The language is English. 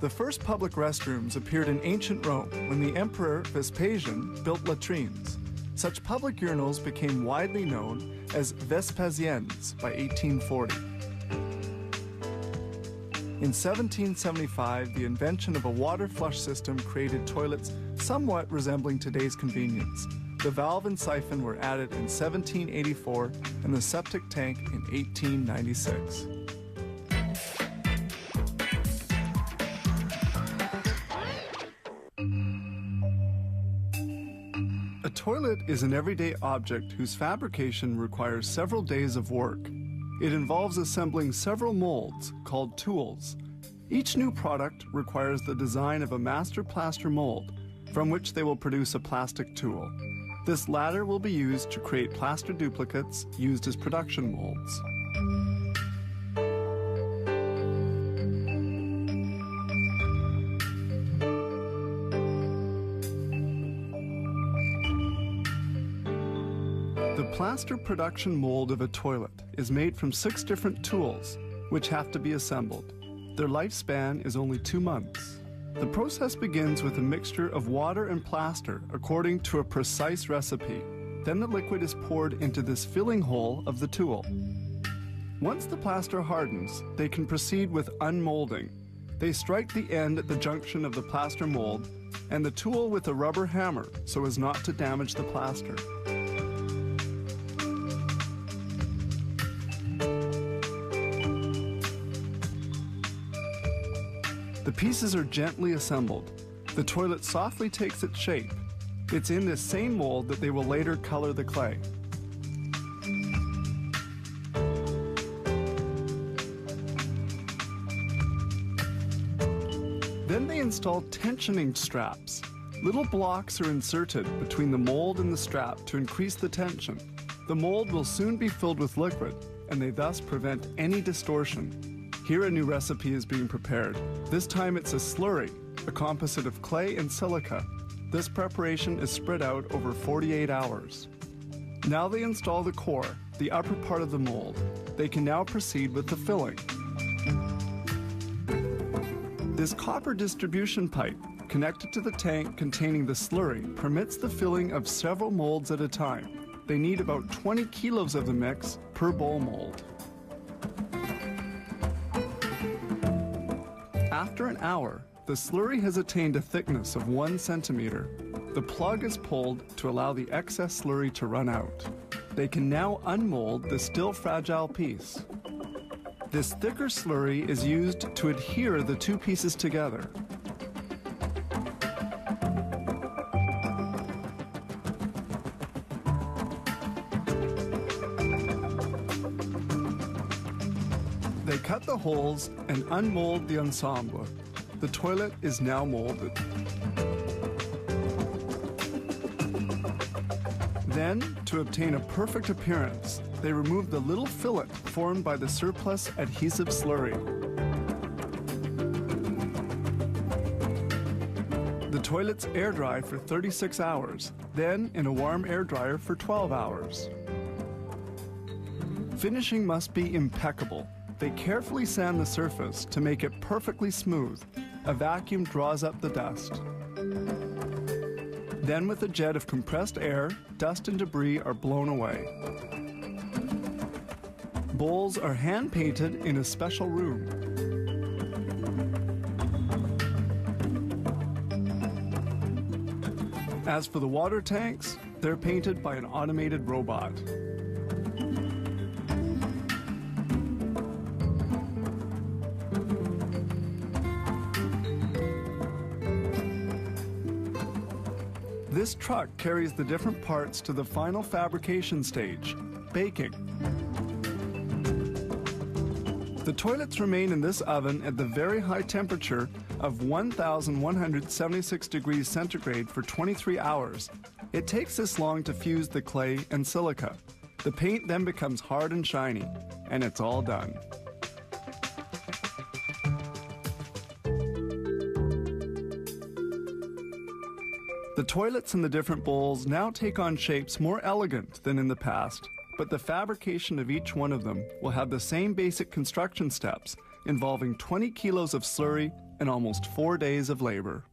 The first public restrooms appeared in ancient Rome when the Emperor Vespasian built latrines. Such public urinals became widely known as Vespasiennes by 1840. In 1775, the invention of a water flush system created toilets somewhat resembling today's convenience. The valve and siphon were added in 1784 and the septic tank in 1896. A toilet is an everyday object whose fabrication requires several days of work. It involves assembling several molds, called tools. Each new product requires the design of a master plaster mold, from which they will produce a plastic tool. This latter will be used to create plaster duplicates used as production molds. The plaster production mold of a toilet is made from 6 different tools, which have to be assembled. Their lifespan is only 2 months. The process begins with a mixture of water and plaster according to a precise recipe. Then the liquid is poured into this filling hole of the tool. Once the plaster hardens, they can proceed with unmolding. They strike the end at the junction of the plaster mold and the tool with a rubber hammer so as not to damage the plaster. The pieces are gently assembled. The toilet softly takes its shape. It's in this same mold that they will later color the clay. Then they install tensioning straps. Little blocks are inserted between the mold and the strap to increase the tension. The mold will soon be filled with liquid, and they thus prevent any distortion. Here a new recipe is being prepared. This time it's a slurry, a composite of clay and silica. This preparation is spread out over 48 hours. Now they install the core, the upper part of the mold. They can now proceed with the filling. This copper distribution pipe, connected to the tank containing the slurry, permits the filling of several molds at a time. They need about 20 kilos of the mix per bowl mold. After an hour, the slurry has attained a thickness of 1 centimeter. The plug is pulled to allow the excess slurry to run out. They can now unmold the still fragile piece. This thicker slurry is used to adhere the 2 pieces together. They cut the holes and unmold the ensemble. The toilet is now molded. Then, to obtain a perfect appearance, they remove the little fillet formed by the surplus adhesive slurry. The toilets air dry for 36 hours, then in a warm air dryer for 12 hours. Finishing must be impeccable. They carefully sand the surface to make it perfectly smooth. A vacuum draws up the dust. Then with a jet of compressed air, dust and debris are blown away. Bowls are hand-painted in a special room. As for the water tanks, they're painted by an automated robot. This truck carries the different parts to the final fabrication stage, baking. The toilets remain in this oven at the very high temperature of 1,176 degrees centigrade for 23 hours. It takes this long to fuse the clay and silica. The paint then becomes hard and shiny, and it's all done. The toilets in the different bowls now take on shapes more elegant than in the past, but the fabrication of each one of them will have the same basic construction steps involving 20 kilos of slurry and almost 4 days of labor.